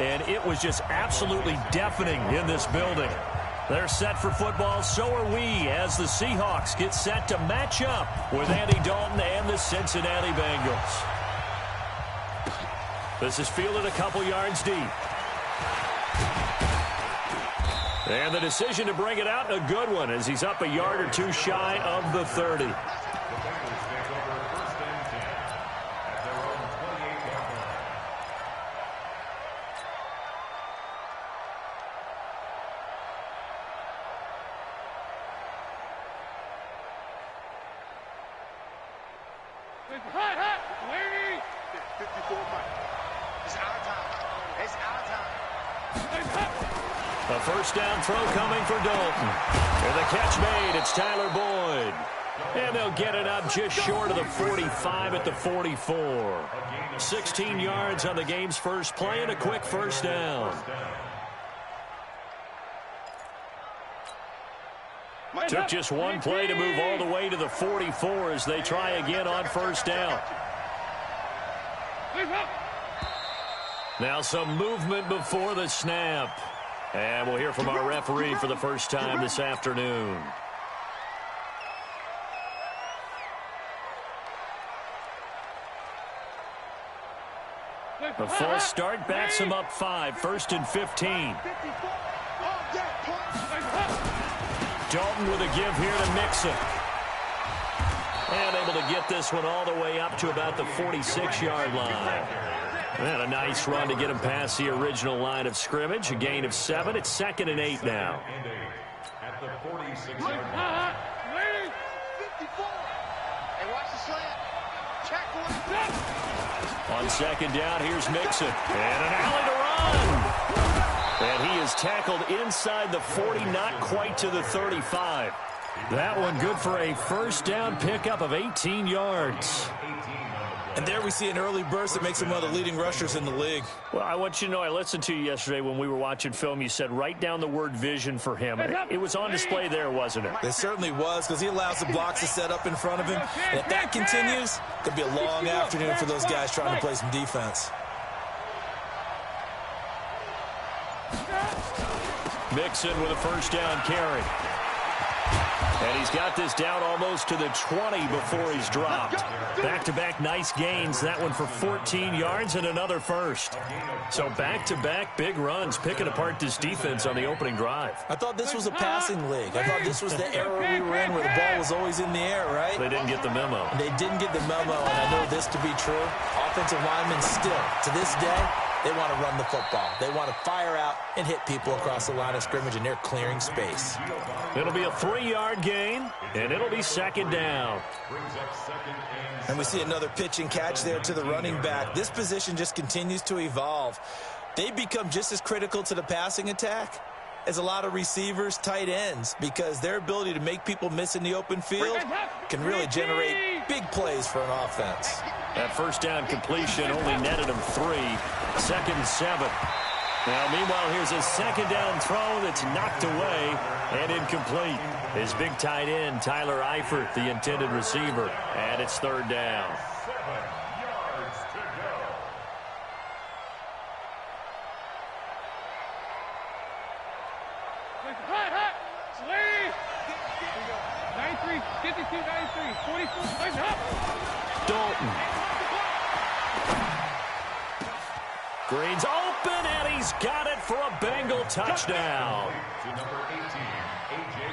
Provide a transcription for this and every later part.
and it was just absolutely deafening in this building. They're set for football, so are we, as the Seahawks get set to match up with Andy Dalton and the Cincinnati Bengals. This is fielded a couple yards deep. And the decision to bring it out, a good one, as he's up a yard or two shy of the 30. A first down throw coming for Dalton. And the catch made. It's Tyler Boyd. And they'll get it up just short of the 45 at the 44. 16 yards on the game's first play and a quick first down. Took just one play to move all the way to the 44 as they try again on first down. Now some movement before the snap. And we'll hear from our referee for the first time this afternoon. A false start backs him up 5, 1st and 15. Dalton with a give here to Mixon. And able to get this one all the way up to about the 46-yard line. And a nice run to get him past the original line of scrimmage. A gain of 7. It's 2nd and 8 now. At the 46-yard line. On second down, here's Mixon. And an alley to run. And he is tackled inside the 40, not quite to the 35. That one good for a first down pickup of 18 yards. And there we see an early burst that makes him one of the leading rushers in the league. Well, I want you to know, I listened to you yesterday when we were watching film. You said write down the word vision for him. It was on display there, wasn't it? It certainly was, because he allows the blocks to set up in front of him. And if that continues, it could be a long afternoon for those guys trying to play some defense. Mixon with a first down carry. And he's got this down almost to the 20 before he's dropped. Back-to-back nice gains. That one for 14 yards and another first. So back-to-back big runs, picking apart this defense on the opening drive. I thought this was a passing league. I thought this was the era we were in where the ball was always in the air, right? They didn't get the memo. They didn't get the memo, and I know this to be true. Offensive linemen still, to this day, they want to run the football. They want to fire out and hit people across the line of scrimmage, and they're clearing space. It'll be a 3-yard gain, and it'll be 2nd down. And we see another pitch and catch there to the running back. This position just continues to evolve. They become just as critical to the passing attack as a lot of receivers, tight ends, because their ability to make people miss in the open field can really generate big plays for an offense. That first down completion only netted him 3. 2nd and 7. Now, meanwhile, here's a second down throw that's knocked away and incomplete. His big tight end, Tyler Eifert, the intended receiver. And it's 3rd down. 7 yards to go. Hot. 93, 52, 93, 44. Dalton. Green's open, and he's got it for a Bengal touchdown.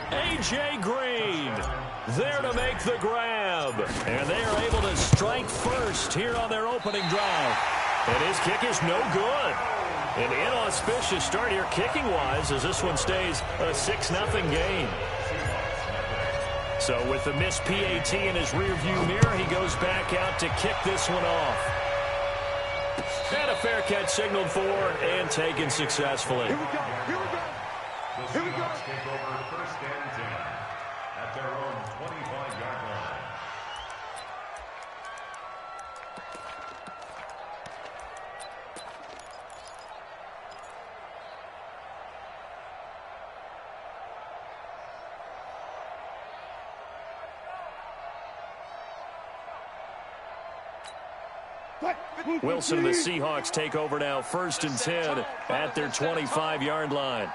A.J. Green there to make the grab. And they are able to strike first here on their opening drive. And his kick is no good. An inauspicious start here kicking-wise as this one stays a 6-0 game. So with the missed PAT in his rearview mirror, he goes back out to kick this one off. And a fair catch signaled for and taken successfully. The Seahawks take over 1st and 10 at their own 25-yard line. Wilson and the Seahawks take over now, 1st and 10 at their 25-yard line.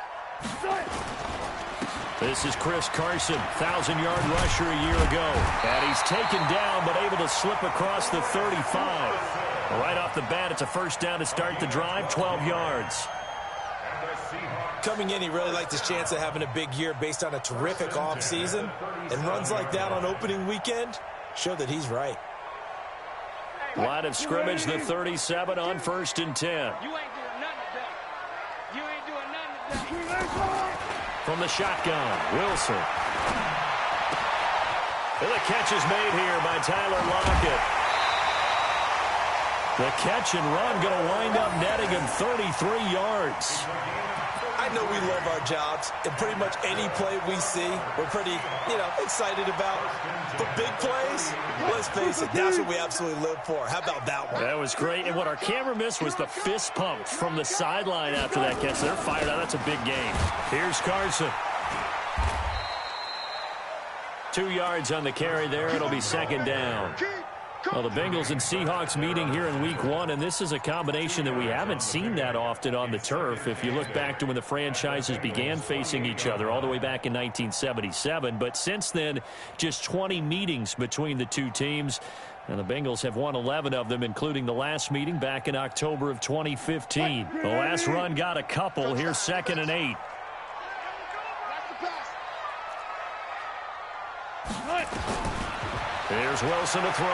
This is Chris Carson, 1,000-yard rusher a year ago. And he's taken down, but able to slip across the 35. Right off the bat, it's a 1st down to start the drive, 12 yards. Coming in, he really liked his chance of having a big year based on a terrific offseason. And runs like that on opening weekend show that he's right. Line of scrimmage, the 37 on 1st and 10. You ain't doing nothing today. You ain't doing nothing today. From the shotgun, Wilson. And the catch is made here by Tyler Lockett. The catch and run going to wind up netting him 33 yards. I know we love our jobs, and pretty much any play we see, we're pretty, excited about. But big plays, let's face it, that's what we absolutely live for. How about that one? That was great. And what our camera missed was the fist pump from the sideline after that catch. They're fired out. That's a big game. Here's Carson. 2 yards on the carry there. It'll be 2nd down. Well, the Bengals and Seahawks meeting here in Week 1, and this is a combination that we haven't seen that often on the turf. If you look back to when the franchises began facing each other all the way back in 1977. But since then, just 20 meetings between the two teams. And the Bengals have won 11 of them, including the last meeting back in October of 2015. The last run got a couple. Here's 2nd and 8. Here's Wilson to throw.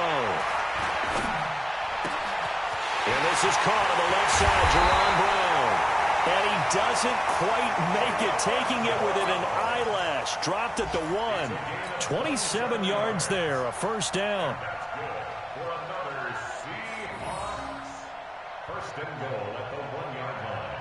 And this is caught on the left side, Jerron Brown. And he doesn't quite make it, taking it within an eyelash. Dropped at the 1. 27 yards there, a 1st down. For another Seahawks. 1st and goal at the 1-yard line.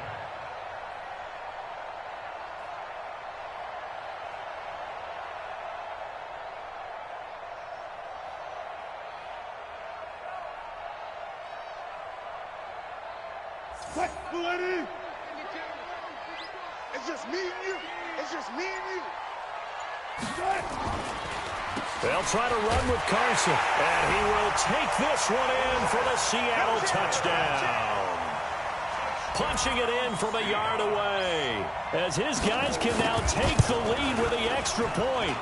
It's just me and you. It's just me and you. They'll try to run with Carson. And he will take this one in for the Seattle touchdown. Punching it in from a yard away. As his guys can now take the lead with the extra point.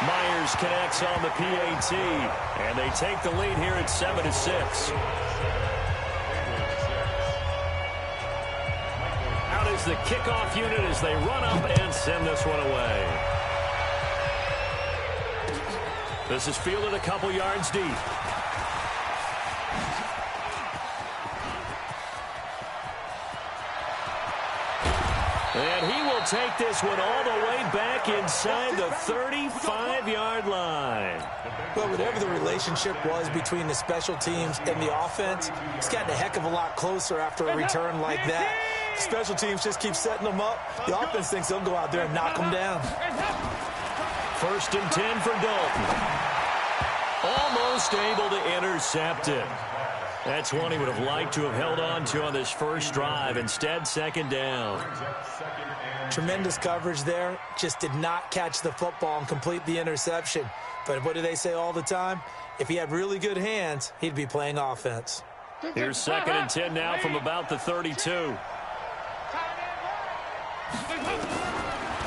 Myers connects on the PAT. And they take the lead here at 7-6. Is the kickoff unit as they run up and send this one away. This is fielded a couple yards deep. And he will take this one all the way back inside the 35-yard line. Well, whatever the relationship was between the special teams and the offense, it's gotten a heck of a lot closer after a return like that. Special teams just keep setting them up. The offense thinks they'll go out there and knock them down. 1st and 10 for Dalton. Almost able to intercept it. That's one he would have liked to have held on to on this first drive. Instead, 2nd down. Tremendous coverage there. Just did not catch the football and complete the interception. But what do they say all the time? If he had really good hands, he'd be playing offense. Here's 2nd and 10 now from about the 32.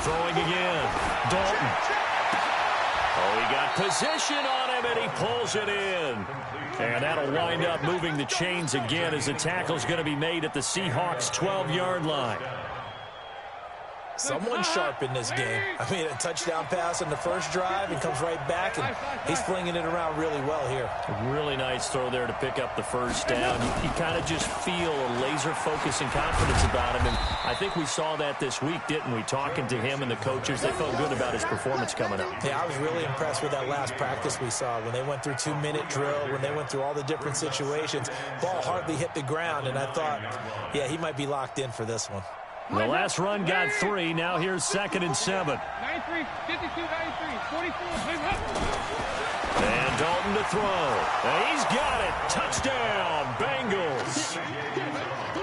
Throwing again. Dalton. Oh, he got position on him, and he pulls it in. And that'll wind up moving the chains again as the tackle's going to be made at the Seahawks' 12-yard line. Someone sharp in this game. I mean, a touchdown pass on the first drive and comes right back, and he's flinging it around really well here. A really nice throw there to pick up the 1st down. You kind of just feel a laser focus and confidence about him, and I think we saw that this week, didn't we? Talking to him and the coaches, they felt good about his performance coming up. Yeah, I was really impressed with that last practice we saw when they went through 2-minute drill, when they went through all the different situations. Ball hardly hit the ground, and I thought, yeah, he might be locked in for this one. The last run got 3. Now here's 2nd and 7. 93, 52, 93, 44. And Dalton to throw. And he's got it. Touchdown, Bengals.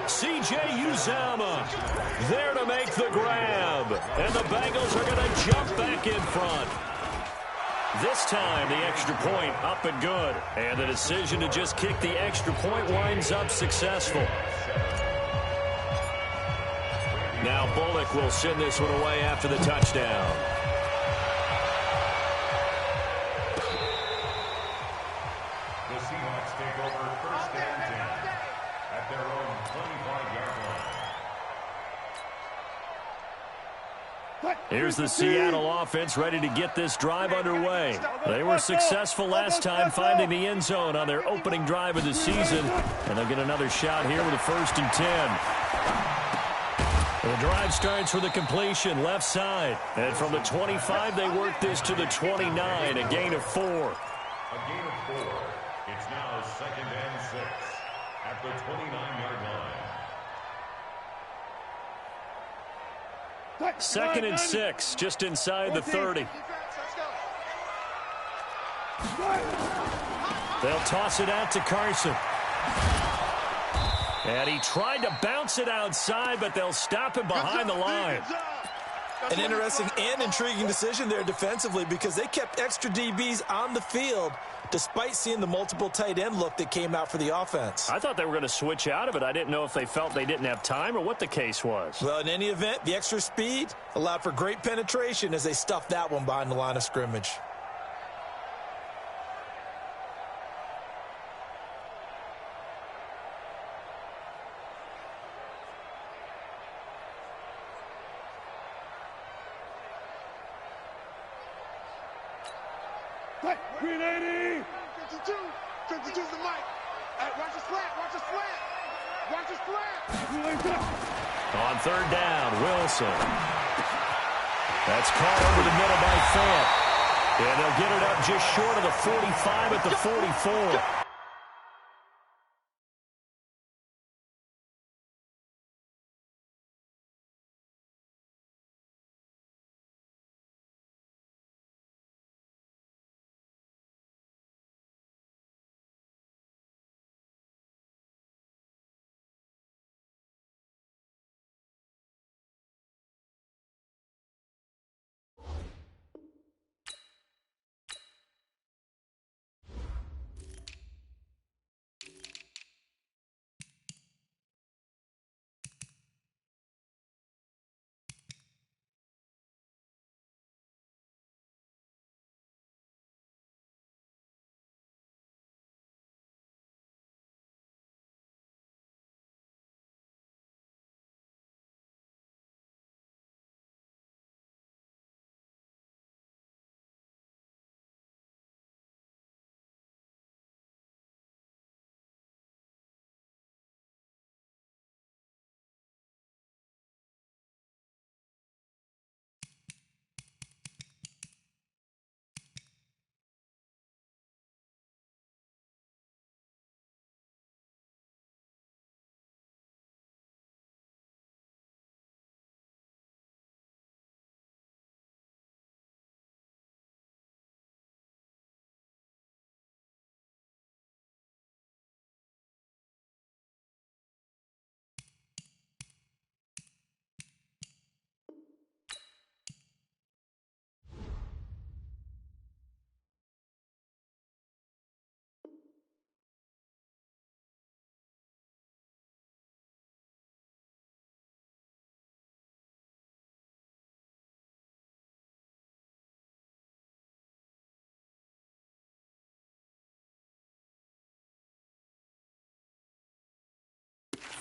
C.J. Uzomah there to make the grab. And the Bengals are going to jump back in front. This time, the extra point up and good. And the decision to just kick the extra point winds up successful. Now Bullock will send this one away after the touchdown. The Seahawks take over first and 10 at their own 25-yard line. Here's the Seattle offense ready to get this drive underway. They were successful last time finding the end zone on their opening drive of the season. And they'll get another shot here with a 1st and 10. The drive starts with a completion left side. And from the 25, they work this to the 29, a gain of 4. A gain of 4. It's now 2nd and 6 at the 29-yard line. 2nd and 6, just inside the 30. They'll toss it out to Carson. And he tried to bounce it outside, but they'll stop him behind the line. An interesting and intriguing decision there defensively because they kept extra DBs on the field despite seeing the multiple tight end look that came out for the offense. I thought they were going to switch out of it. I didn't know if they felt they didn't have time or what the case was. Well, in any event, the extra speed allowed for great penetration as they stuffed that one behind the line of scrimmage. Green 80. 52. 52's the mic. Hey, watch the slant. Watch the slant. Watch the slant. On 3rd down, Wilson. That's caught over the middle by Fant. And they'll get it up just short of the 45 at the 44.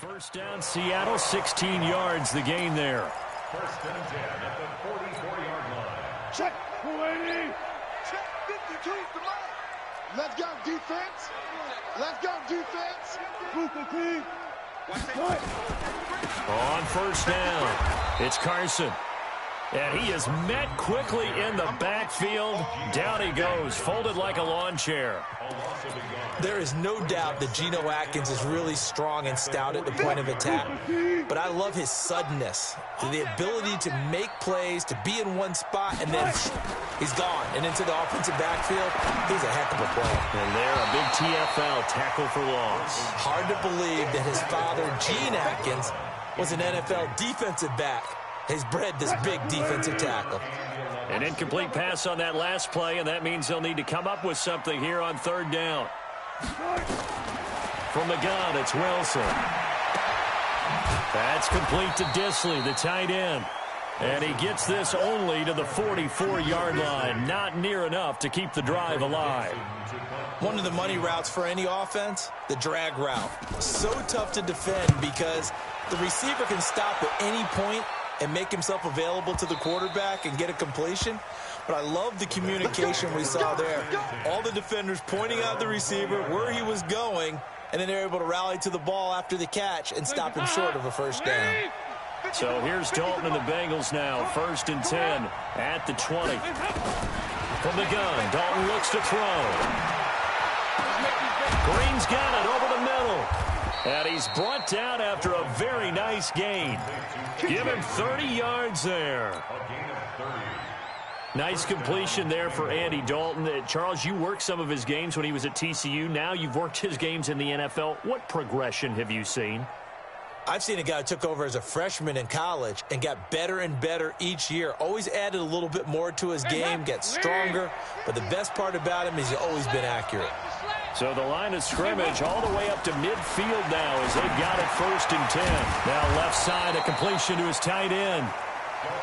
First down, Seattle, 16 yards, the gain there. 1st and 10 at the 44-yard line. Check. 280. Check. 52's the mic. Let's go, defense. Let's go, defense. On 1st down, it's Carson. And he is met quickly in the backfield. Down he goes, folded like a lawn chair. There is no doubt that Geno Atkins is really strong and stout at the point of attack. But I love his suddenness, the ability to make plays, to be in one spot, and then he's gone. And into the offensive backfield, he's a heck of a player. And there, a big TFL, tackle for loss. Hard to believe that his father, Gene Atkins, was an NFL defensive back. has bred this big defensive tackle. An incomplete pass on that last play, and that means they'll need to come up with something here on third down. From the gun, it's Wilson. That's complete to Disley, the tight end. And he gets this only to the 44-yard line. Not near enough to keep the drive alive. One of the money routes for any offense, the drag route. So tough to defend because the receiver can stop at any point and make himself available to the quarterback and get a completion. But I love the communication we saw there. All the defenders pointing out the receiver, where he was going, and then they're able to rally to the ball after the catch and stop him short of a first down. So here's Dalton and the Bengals now. 1st and 10 at the 20. From the gun, Dalton looks to throw. Green's got it over the middle. And he's brought down after a very nice gain. Give him 30 yards there. Nice completion there for Andy Dalton. Charles, you worked some of his games when he was at TCU. Now you've worked his games in the NFL. What progression have you seen? I've seen a guy who took over as a freshman in college and got better and better each year. Always added a little bit more to his game, get stronger. But the best part about him is he's always been accurate. So the line of scrimmage all the way up to midfield now as they've got it 1st and 10. Now left side, a completion to his tight end.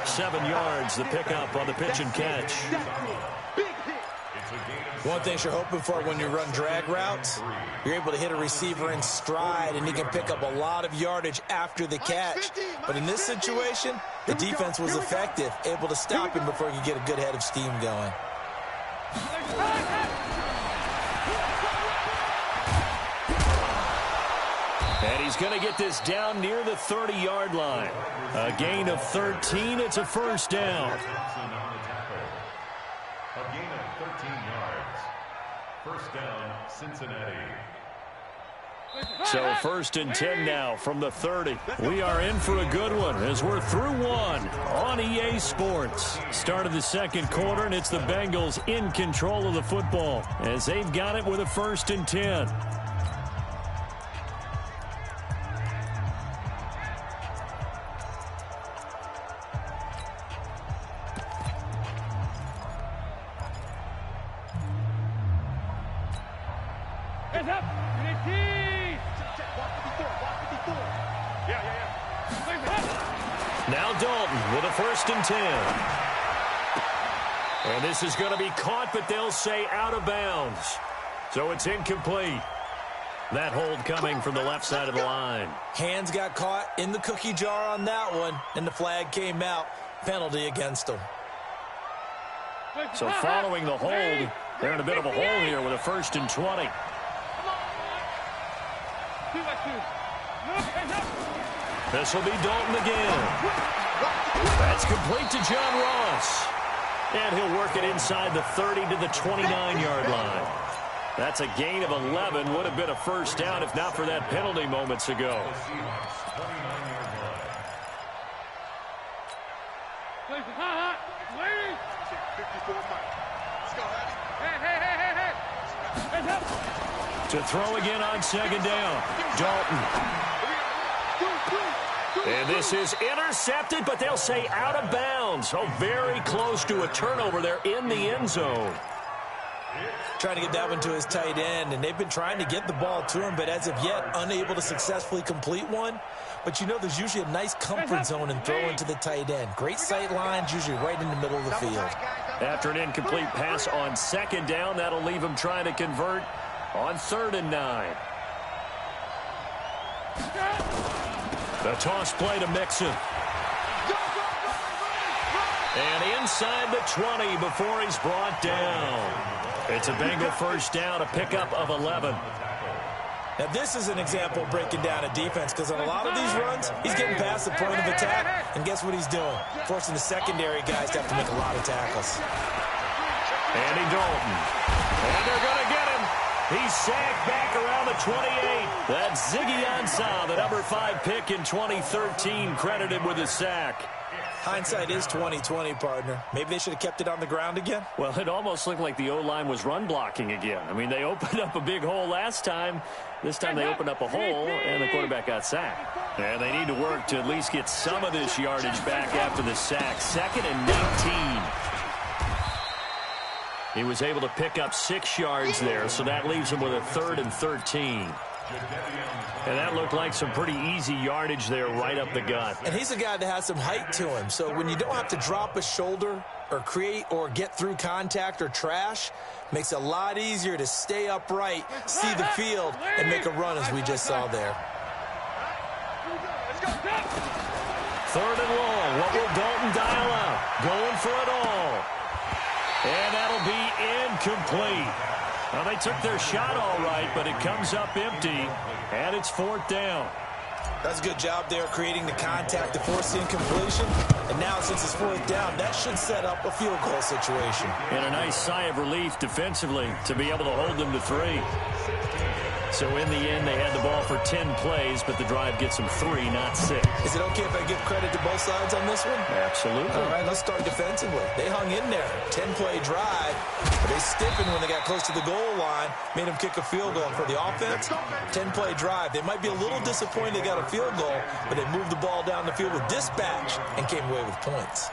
7 yards, the pickup on the pitch and catch. One thing you're hoping for when you run drag routes, you're able to hit a receiver in stride, and he can pick up a lot of yardage after the catch. But in this situation, the defense was effective, able to stop him before he could get a good head of steam going. And he's going to get this down near the 30-yard line. A gain of 13. It's a first down. A gain of 13 yards. First down, Cincinnati. So 1st and 10 now from the 30. We are in for a good one as we're through one on EA Sports. Start of the second quarter, and it's the Bengals in control of the football as they've got it with a 1st and 10. Now Dalton with a 1st and 10. And this is going to be caught, but they'll say out of bounds. So it's incomplete. That hold coming from the left side of the line. Hands got caught in the cookie jar on that one, and the flag came out. Penalty against them. So following the hold, they're in a bit of a hole here with a 1st and 20. This will be Dalton again. That's complete to John Ross. And he'll work it inside the 30 to the 29-yard line. That's a gain of 11. Would have been a first down if not for that penalty moments ago. To throw again on 2nd down. Dalton. And this is intercepted, but they'll say out of bounds. So very close to a turnover there in the end zone. Trying to get that one to his tight end, and they've been trying to get the ball to him, but as of yet, unable to successfully complete one. But you know there's usually a nice comfort zone in throwing to the tight end. Great sight lines, usually right in the middle of the field. After an incomplete pass on 2nd down, that'll leave him trying to convert on 3rd and 9. The toss play to Mixon. And inside the 20 before he's brought down. It's a Bengal first down, a pickup of 11. Now this is an example of breaking down a defense, because on a lot of these runs, he's getting past the point of attack, and guess what he's doing? Forcing the secondary guys to have to make a lot of tackles. Andy Dalton. And they're going to get him. He's sacked back around the 28. That's Ziggy Ansah, the number 5 pick in 2013, credited with a sack. Hindsight is 20/20, partner. Maybe they should have kept it on the ground again. Well, it almost looked like the O-line was run blocking again. I mean, they opened up a big hole last time. This time they opened up a hole, and the quarterback got sacked. And they need to work to at least get some of this yardage back after the sack. 2nd and 19. He was able to pick up 6 yards there, so that leaves him with a 3rd and 13. And that looked like some pretty easy yardage there right up the gut. And he's a guy that has some height to him, so when you don't have to drop a shoulder or create or get through contact or trash, makes it a lot easier to stay upright, see the field, and make a run as we just saw there. 3rd and long. What will Dalton dial up? Going for it all. And that'll be incomplete. Well, they took their shot all right, but it comes up empty, and it's 4th down. That's a good job there creating the contact to force the incompletion. And now, since it's 4th down, that should set up a field goal situation. And a nice sigh of relief defensively to be able to hold them to 3. So in the end, they had the ball for 10 plays, but the drive gets them 3, not 6. Is it okay if I give credit to both sides on this one? Absolutely. All right, let's start defensively. They hung in there. 10-play drive. But they stiffened when they got close to the goal line, made them kick a field goal. And for the offense, 10-play drive. They might be a little disappointed they got a field goal, but they moved the ball down the field with dispatch and came away with points.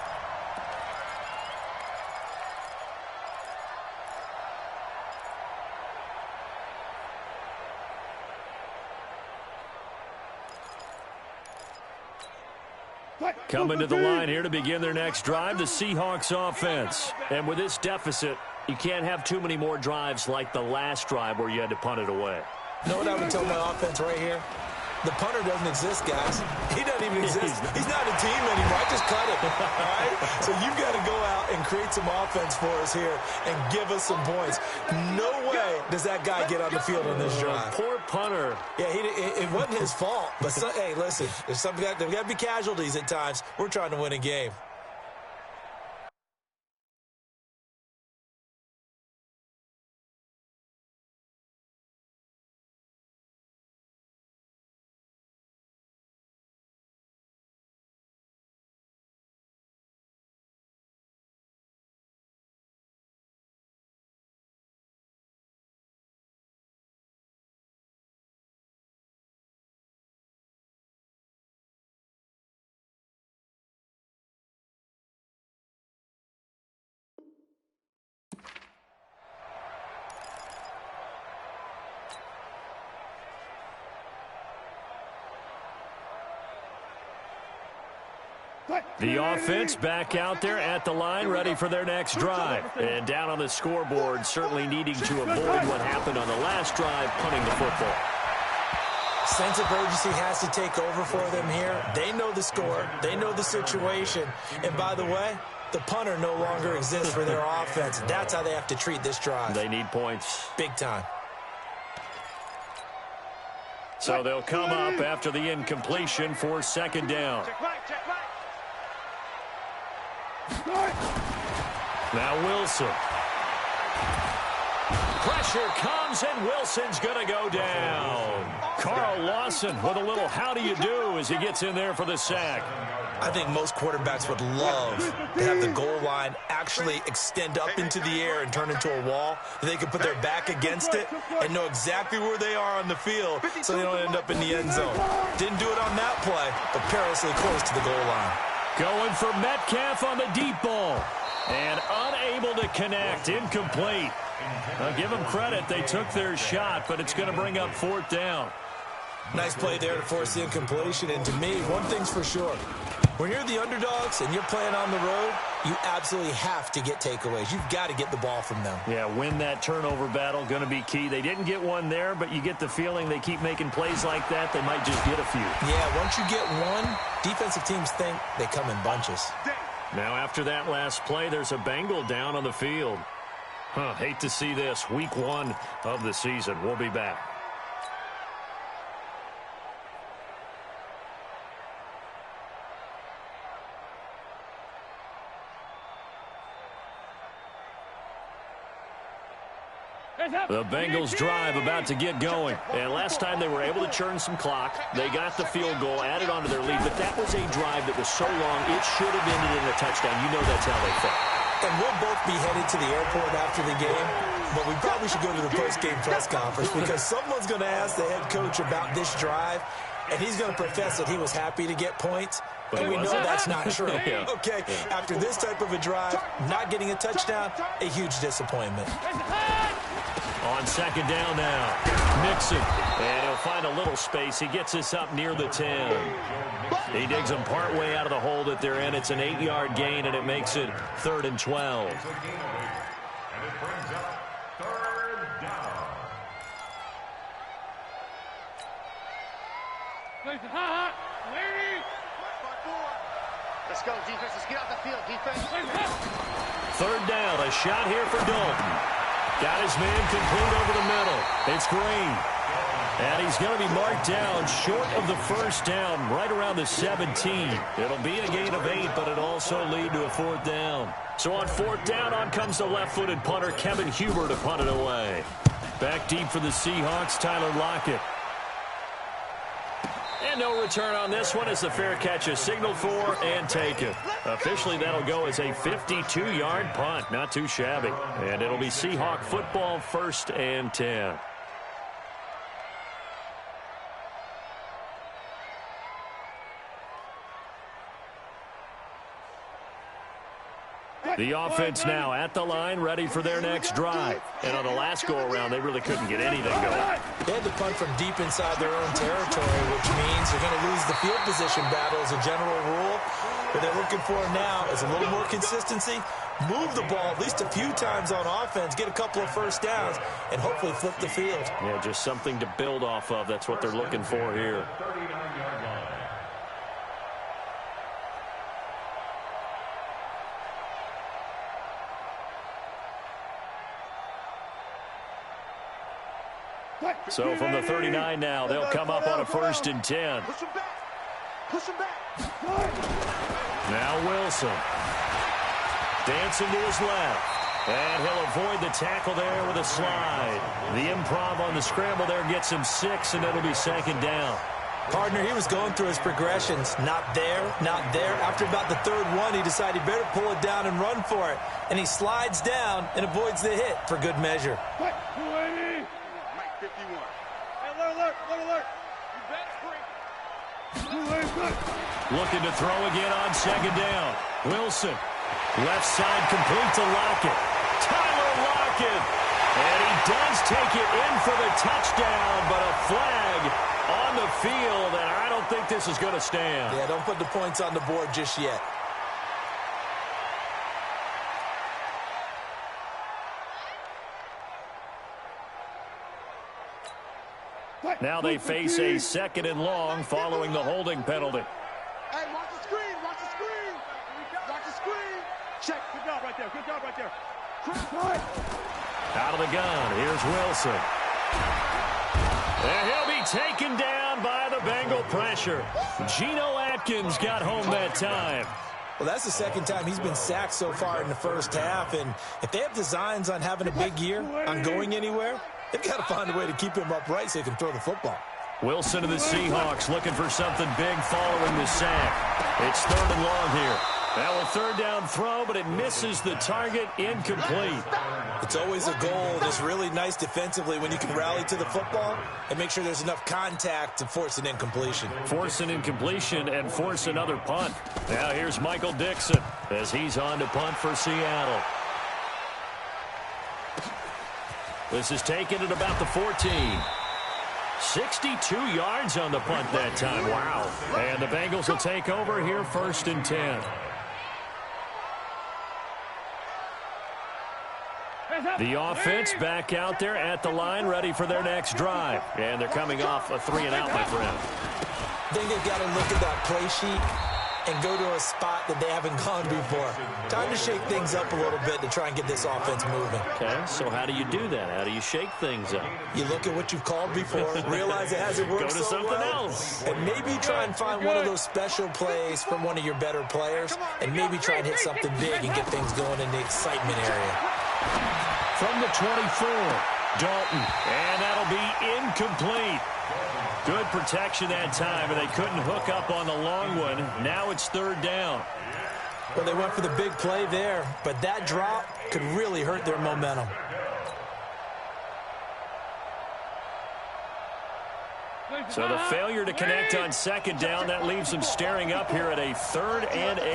Coming to the line here to begin their next drive, the Seahawks offense. And with this deficit, you can't have too many more drives like the last drive where you had to punt it away. You know what I would tell my offense right here? The punter doesn't exist, guys. He doesn't even exist. He's not a team anymore. I just cut him. All right? So you've got to go out and create some offense for us here and give us some points. No way does that guy get on the field on this drive. Poor punter. Yeah, it wasn't his fault. But, hey, listen, there's got to be casualties at times. We're trying to win a game. The offense back out there at the line, ready for their next drive. And down on the scoreboard, certainly needing to avoid what happened on the last drive, punting the football. Sense of urgency has to take over for them here. They know the score. They know the situation. And by the way, the punter no longer exists for their offense. That's how they have to treat this drive. They need points. Big time. So they'll come up after the incompletion for 2nd down. Now Wilson. Pressure comes, and Wilson's going to go down. Carl Lawson with a little how do you do as he gets in there for the sack. I think most quarterbacks would love to have the goal line actually extend up into the air and turn into a wall. They can put their back against it and know exactly where they are on the field so they don't end up in the end zone. Didn't do it on that play, but perilously close to the goal line. Going for Metcalf on the deep ball. And unable to connect. Incomplete. I'll give them credit. They took their shot, but it's going to bring up 4th down. Nice play there to force the incompletion. And to me, one thing's for sure. When you're the underdogs and you're playing on the road, you absolutely have to get takeaways. You've got to get the ball from them. Yeah, win that turnover battle, going to be key. They didn't get one there, but you get the feeling they keep making plays like that, they might just get a few. Yeah, once you get one, defensive teams think they come in bunches. Now after that last play, there's a Bengal down on the field. Hate to see this. Week 1 of the season. We'll be back. The Bengals drive about to get going. And last time they were able to churn some clock. They got the field goal, added onto their lead. But that was a drive that was so long, it should have ended in a touchdown. You know that's how they felt. And we'll both be headed to the airport after the game. But we probably should go to the post-game press conference because someone's going to ask the head coach about this drive. And he's going to profess that he was happy to get points. And we know that's not true. Okay, after this type of a drive, not getting a touchdown, a huge disappointment. On second down now, Mixon. And he'll find a little space. He gets us up near the 10. He digs them partway out of the hole that they're in. It's an 8-yard gain, and it makes it 3rd and 12. And it brings up 3rd down. Let's go, defense. Let's get out the field, defense. 3rd down, a shot here for Dalton. Got his man complete over the middle. It's Green. And he's going to be marked down short of the 1st down, right around the 17. It'll be a gain of 8, but it'll also lead to a 4th down. So on 4th down, on comes the left-footed punter, Kevin Huber, to punt it away. Back deep for the Seahawks, Tyler Lockett. And no return on this one as the fair catch is signaled for and taken. Officially, that'll go as a 52-yard punt. Not too shabby. And it'll be Seahawk football, 1st and 10. The offense now at the line, ready for their next drive. And on the last go-around, they really couldn't get anything going. They had to punt from deep inside their own territory, which means they're going to lose the field position battle as a general rule. What they're looking for now is a little more consistency, move the ball at least a few times on offense, get a couple of 1st downs, and hopefully flip the field. Yeah, just something to build off of. That's what they're looking for here. 39-yard line. So from the 39 now, they'll come up on a 1st and 10. Push him back. Push him back. Now Wilson. Dancing to his left. And he'll avoid the tackle there with a slide. The improv on the scramble there gets him 6, and it'll be 2nd down. Partner, he was going through his progressions. Not there, not there. After about the 3rd one, he decided he better pull it down and run for it. And he slides down and avoids the hit for good measure. 51. Hey, alert. You better spring. Looking to throw again on 2nd down. Wilson. Left side complete to Lockett. Tyler Lockett. And he does take it in for the touchdown, but a flag on the field, and I don't think this is going to stand. Yeah, don't put the points on the board just yet. Now they face a 2nd and long following the holding penalty. Hey, watch the screen. Watch the screen. Watch the screen. Check. Good job right there. Good job right there. Out of the gun, here's Wilson. And he'll be taken down by the Bengal pressure. Geno Atkins got home that time. Well, that's the 2nd time he's been sacked so far in the 1st half, and if they have designs on having a big year, on going anywhere, they've got to find a way to keep him upright so he can throw the football. Wilson to the Seahawks looking for something big following the sack. It's 3rd and long here. Now a 3rd down throw, but it misses the target, incomplete. It's always a goal that's really nice defensively when you can rally to the football and make sure there's enough contact to force an incompletion. Force an incompletion and force another punt. Now here's Michael Dixon as he's on to punt for Seattle. This is taken at about the 14. 62 yards on the punt that time. Wow. And the Bengals will take over here 1st and 10. The offense back out there at the line, ready for their next drive. And they're coming off a 3-and-out, my friend. I think they've got to look at that play sheet and go to a spot that they haven't gone before. Time to shake things up a little bit to try and get this offense moving. Okay, so how do you do that? How do you shake things up? You look at what you've called before, realize it hasn't worked Go to so something well, else. and maybe try and find one of those special plays from one of your better players, and maybe try and hit something big and get things going in the excitement area. From the 24, Dalton, and that'll be incomplete. Good protection that time, and they couldn't hook up on the long one. Now it's third down. Well, they went for the big play there, but that drop could really hurt their momentum. So the failure to connect on second down, that leaves them staring up here at a 3rd and 8.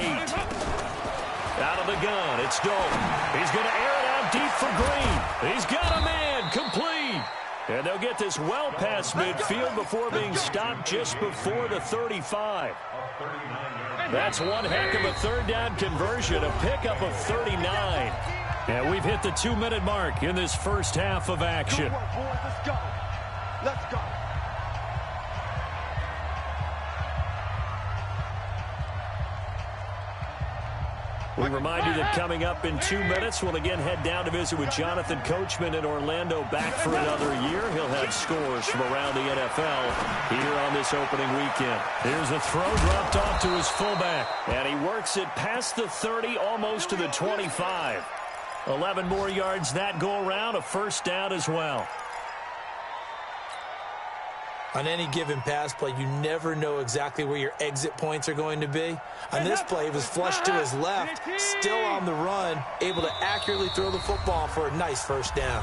Out of the gun, it's Dalton. He's going to air it out deep for Green. He's got a man, complete. And they'll get this well past midfield before being stopped just before the 35. That's one heck of a third down conversion, a pickup of 39. And we've hit the 2-minute mark in this first half of action. Good work, boys. Let's go. Let's go. We remind you that coming up in 2 minutes, we'll again head down to visit with Jonathan Coachman in Orlando, back for another year. He'll have scores from around the NFL here on this opening weekend. Here's a throw dropped off to his fullback, and he works it past the 30, almost to the 25. 11 more yards that go around, a first down as well. On any given pass play, you never know exactly where your exit points are going to be. On this play, it was flushed to his left, still on the run, able to accurately throw the football for a nice first down.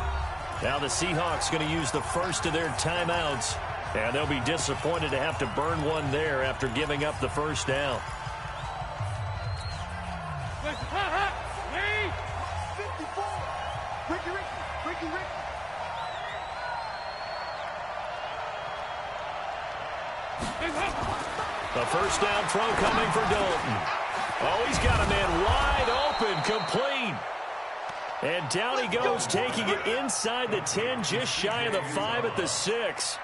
Now the Seahawks going to use the first of their timeouts, and they'll be disappointed to have to burn one there after giving up the first down. 54. Ricky. The first down throw coming for Dalton. Oh, he's got a man wide open, complete. And down he goes, taking it inside the 10, just shy of the 5 at the 6.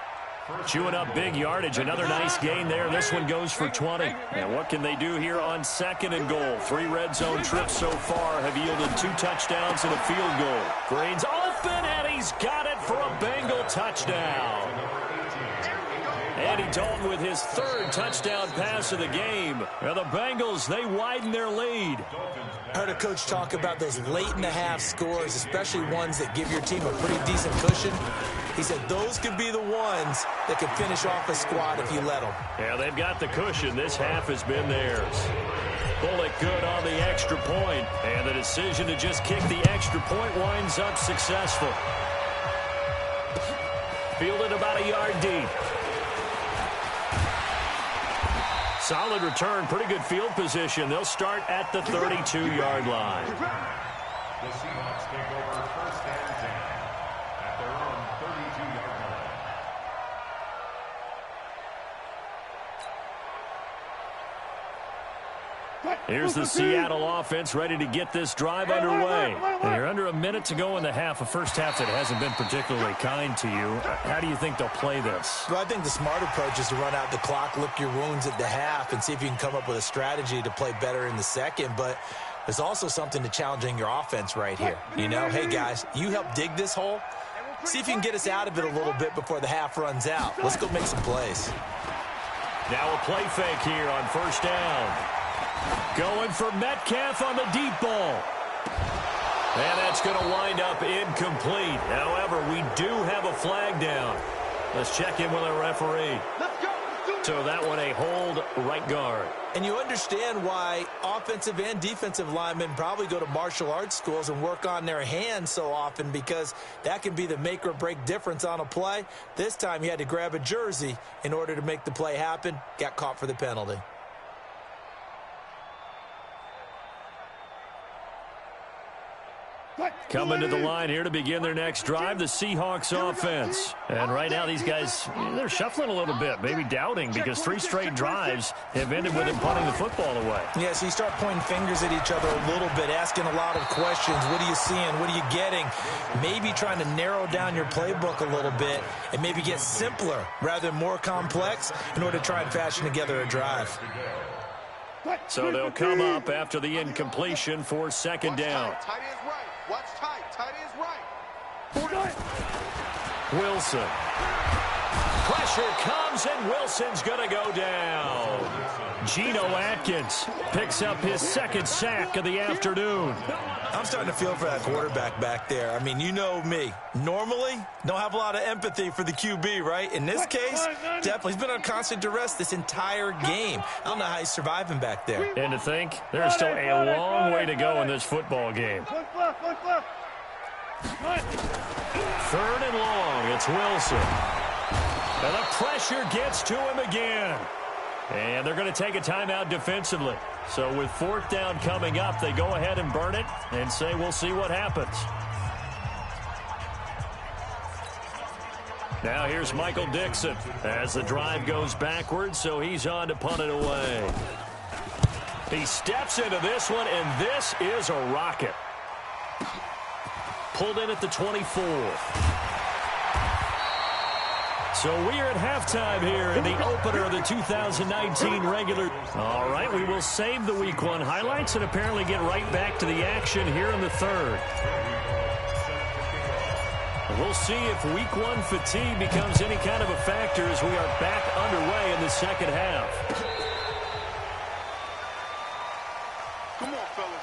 Chewing up big yardage. Another nice gain there. This one goes for 20. And what can they do here on 2nd and goal? 3 red zone trips so far have yielded 2 touchdowns and a field goal. Green's open, and he's got it for a Bengal touchdown. Andy Dalton with his 3rd touchdown pass of the game. And the Bengals, they widen their lead. I heard a coach talk about those late-in-the-half scores, especially ones that give your team a pretty decent cushion. He said those could be the ones that could finish off a squad if you let them. Yeah, they've got the cushion. This half has been theirs. Bullock good on the extra point. And the decision to just kick the extra point winds up successful. Fielded about a yard deep. Solid return, pretty good field position. They'll start at the 32-yard line. The Seahawks take over 1st and 10 at their own 32-yard line. Here's the Seattle offense ready to get this drive underway. You're under a minute to go in the half, a first half that hasn't been particularly kind to you. How do you think they'll play this? Well, I think the smart approach is to run out the clock, lick your wounds at the half, and see if you can come up with a strategy to play better in the second. But there's also something to challenging your offense right here. You know, hey, guys, you help dig this hole. See if you can get us out of it a little bit before the half runs out. Let's go make some plays. Now a play fake here on first down. Going for Metcalf on the deep ball. And that's going to wind up incomplete. However, we do have a flag down. Let's check in with our referee. Let's go. So that one a hold right guard. And you understand why offensive and defensive linemen probably go to martial arts schools and work on their hands so often, because that can be the make or break difference on a play. This time he had to grab a jersey in order to make the play happen. Got caught for the penalty. Coming to the line here to begin their next drive, the Seahawks offense. And right now these guys, they're shuffling a little bit, maybe doubting, because 3 straight drives have ended with them punting the football away. Yeah, so you start pointing fingers at each other a little bit, asking a lot of questions. What are you seeing? What are you getting? Maybe trying to narrow down your playbook a little bit and maybe get simpler rather than more complex in order to try and fashion together a drive. So they'll come up after the incompletion for second down. Tight is right. Watch tight. Tight is right. Wilson. Pressure comes, and Wilson's going to go down. Geno Atkins picks up his second sack of the afternoon. I'm starting to feel for that quarterback back there. I mean, you know me. Normally, don't have a lot of empathy for the QB, right? In this case, definitely. He's been on constant duress this entire game. I don't know how he's surviving back there. And to think, there's still a long way to go in this football game. Third and long, it's Wilson. And the pressure gets to him again. And they're going to take a timeout defensively. So with fourth down coming up, they go ahead and burn it and say we'll see what happens. Now here's Michael Dixon as the drive goes backwards, so he's on to punt it away. He steps into this one, and this is a rocket. Pulled in at the 24. So we are at halftime here in the opener of the 2019 regular. All right, we will save the Week 1 highlights and apparently get right back to the action here in the third. We'll see if Week 1 fatigue becomes any kind of a factor as we are back underway in the second half. Come on, fellas.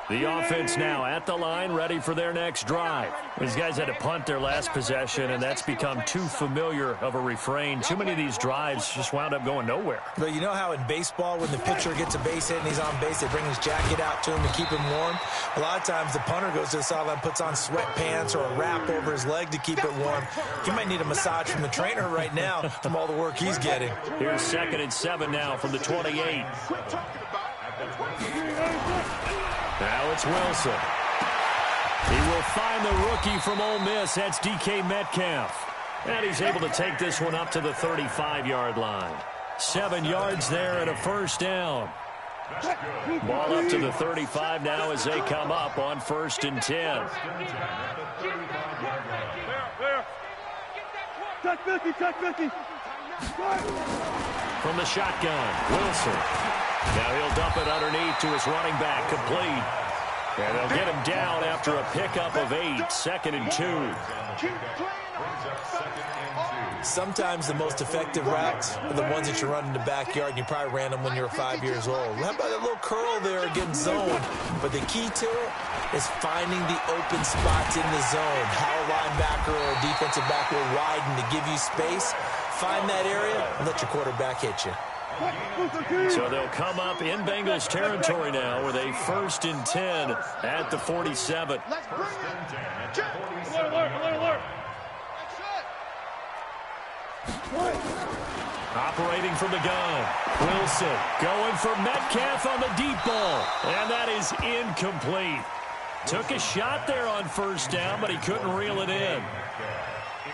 The offense now at the line, ready for their next drive. These guys had to punt their last possession, and that's become too familiar of a refrain. Too many of these drives just wound up going nowhere. But you know how in baseball, when the pitcher gets a base hit and he's on base, they bring his jacket out to him to keep him warm? A lot of times the punter goes to the sideline, puts on sweatpants or a wrap over his leg to keep it warm. He might need a massage from the trainer right now from all the work he's getting. Here's 2nd and 7 now from the 28. Now it's Wilson. He will find the rookie from Ole Miss. That's DK Metcalf. And he's able to take this one up to the 35-yard line. 7 yards there and a first down. Ball up to the 35 now as they come up on 1st and 10. From the shotgun, Wilson. Now he'll dump it underneath to his running back, complete. And they'll get him down after a pickup of 8, 2nd and 2. Sometimes the most effective routes are the ones that you run in the backyard, and you probably ran them when you were 5 years old. How about that little curl there against zone? But the key to it is finding the open spots in the zone. How a linebacker or a defensive back will widen to give you space. Find that area and let your quarterback hit you. So they'll come up in Bengals territory now with a 1st and 10 at the 47. Let's bring it. Alert. Operating from the gun. Wilson going for Metcalf on the deep ball. And that is incomplete. Took a shot there on 1st down, but he couldn't reel it in.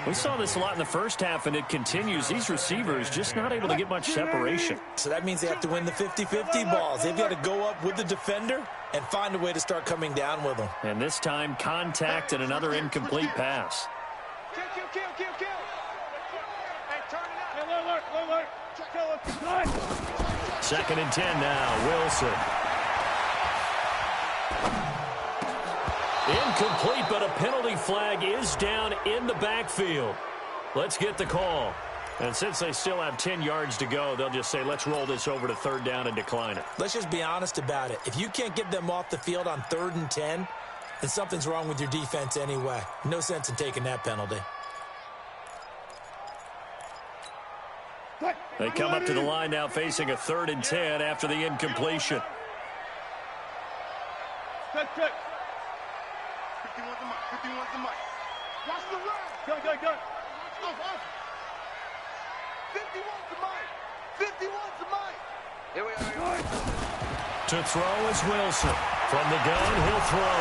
We saw this a lot in the first half, and it continues. These receivers just not able to get much separation. So that means they have to win the 50-50 balls. They've got to go up with the defender and find a way to start coming down with them. And this time, contact and another incomplete pass. Kill. Hey, turn it up. Alert. 2nd and 10 now, Wilson. Incomplete, but a penalty flag is down in the backfield. Let's get the call. And since they still have 10 yards to go, they'll just say, let's roll this over to 3rd down and decline it. Let's just be honest about it. If you can't get them off the field on 3rd and 10, then something's wrong with your defense anyway. No sense in taking that penalty. They come up to the line now facing a 3rd and 10 after the incompletion. Check. 51's the mic. Watch the run. Go. Off. 51's the mic. Here we are. To throw is Wilson. From the gun, he'll throw.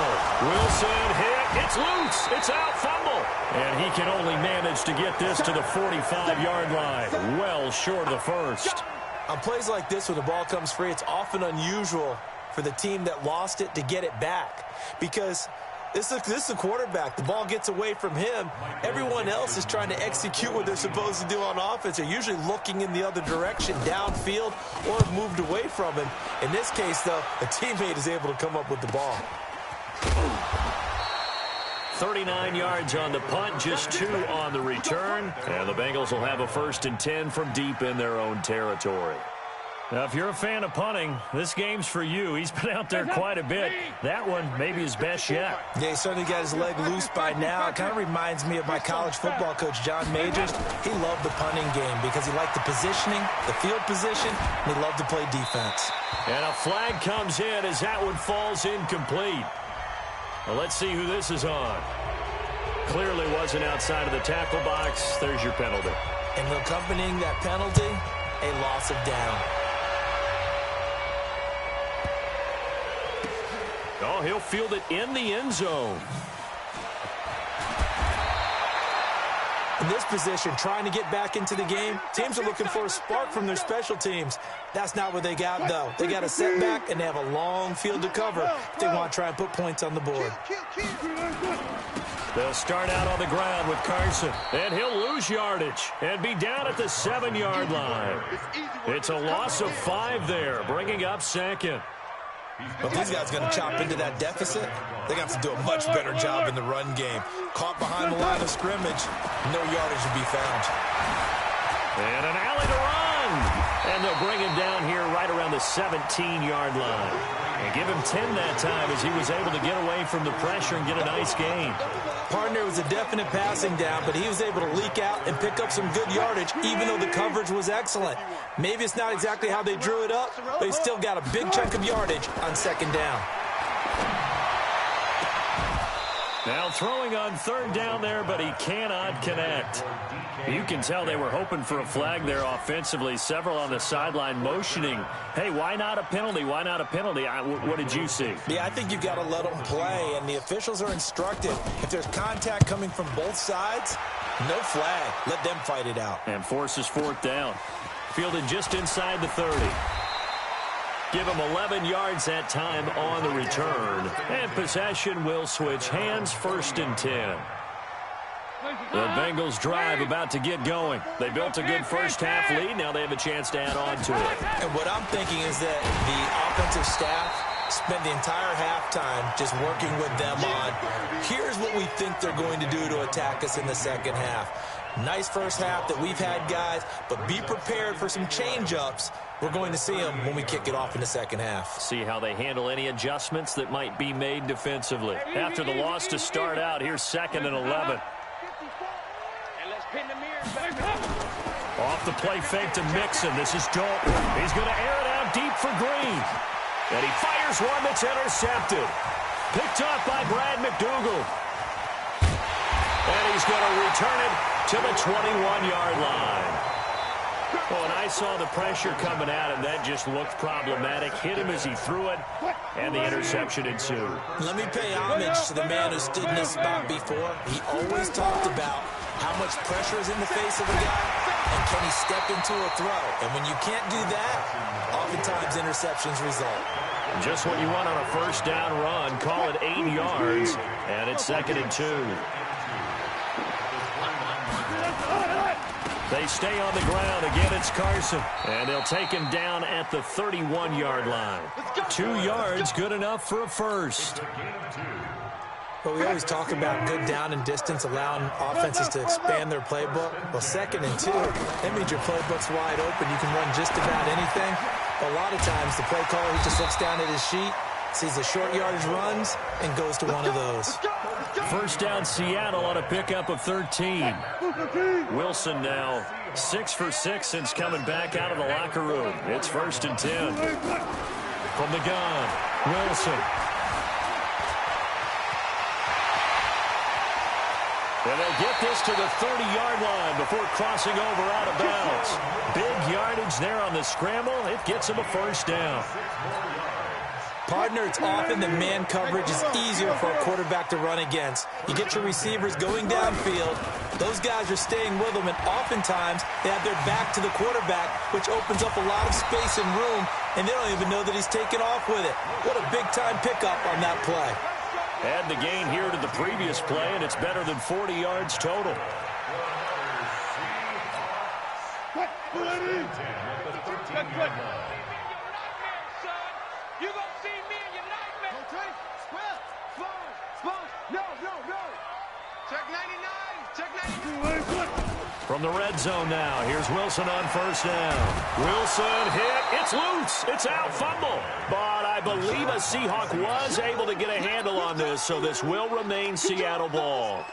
Wilson hit. It's loose. It's out. Fumble. And he can only manage to get this to the 45-yard line. Well short of the first. On plays like this, when the ball comes free, it's often unusual for the team that lost it to get it back. Because this is a quarterback. The ball gets away from him. Everyone else is trying to execute what they're supposed to do on offense. They're usually looking in the other direction, downfield, or have moved away from him. In this case, though, a teammate is able to come up with the ball. 39 yards on the punt, just 2 on the return. And the Bengals will have a 1st and 10 from deep in their own territory. Now, if you're a fan of punting, this game's for you. He's been out there quite a bit. That one maybe his best yet. Yeah, he certainly got his leg loose by now. It kind of reminds me of my college football coach, John Majors. He loved the punting game because he liked the positioning, the field position, and he loved to play defense. And a flag comes in as that one falls incomplete. Well, let's see who this is on. Clearly wasn't outside of the tackle box. There's your penalty. And accompanying that penalty, a loss of down. Oh, he'll field it in the end zone. In this position, trying to get back into the game, teams are looking for a spark from their special teams. That's not what they got, though. They got a setback, and they have a long field to cover if they want to try and put points on the board. They'll start out on the ground with Carson, and he'll lose yardage and be down at the 7-yard line. It's a loss of 5 there, bringing up 2nd. But these guys are going to chop into that deficit. They're going to have to do a much better job in the run game. Caught behind the line of scrimmage, no yardage to be found. And an alley to run. And they'll bring him down here right around the 17-yard line. And give him 10 that time as he was able to get away from the pressure and get a nice gain. Partner was a definite passing down, but he was able to leak out and pick up some good yardage, even though the coverage was excellent. Maybe it's not exactly how they drew it up, but he still got a big chunk of yardage on 2nd down. Now throwing on 3rd down there, but he cannot connect. You can tell they were hoping for a flag there offensively. Several on the sideline motioning, hey, why not a penalty? Why not a penalty? What did you see? Yeah, I think you've got to let them play, and the officials are instructed. If there's contact coming from both sides, no flag. Let them fight it out. And forces 4th down. Fielded just inside the 30. Give him 11 yards that time on the return. And possession will switch hands, 1st and 10. The Bengals drive about to get going. They built a good first half lead. Now they have a chance to add on to it. And what I'm thinking is that the offensive staff spent the entire halftime just working with them on, here's what we think they're going to do to attack us in the second half. Nice first half that we've had, guys, but be prepared for some change-ups. We're going to see them when we kick it off in the second half. See how they handle any adjustments that might be made defensively. After the loss to start out, here's 2nd and 11. Off the play fake to Mixon. This is Dalton. He's going to air it out deep for Green. And he fires one that's intercepted. Picked up by Brad McDougal. And he's going to return it to the 21-yard line. Well, and I saw the pressure coming at him. That just looked problematic. Hit him as he threw it, and the interception ensued. Let me pay homage to the man who stood in this spot before. He always talked about how much pressure is in the face of a guy, and can he step into a throw. And when you can't do that, oftentimes interceptions result. Just what you want on a first down run. Call it 8 yards, and it's 2nd and 2. They stay on the ground. Again, it's Carson. And they'll take him down at the 31-yard line. 2 yards, good enough for a first. But we always talk about good down and distance, allowing offenses to expand their playbook. Well, 2nd and 2, that means your playbook's wide open. You can run just about anything. But a lot of times, the play caller, he just looks down at his sheet, sees the short yardage runs, and goes to one of those. First down, Seattle on a pickup of 13. Wilson now 6 for 6 since coming back out of the locker room. It's 1st and 10. From the gun, Wilson. And they'll get this to the 30-yard line before crossing over out of bounds. Big yardage there on the scramble. It gets him a first down. Partner, it's often the man coverage is easier for a quarterback to run against. You get your receivers going downfield. Those guys are staying with them, and oftentimes they have their back to the quarterback, which opens up a lot of space and room, and they don't even know that he's taken off with it. What a big-time pickup on that play. Add the gain here to the previous play, and it's better than 40 yards total. No, no, no. Check 99. Check 99. From the red zone now, here's Wilson on first down. Wilson hit. It's loose. It's out. Fumble. But I believe a Seahawk was able to get a handle on this, so this will remain Seattle ball.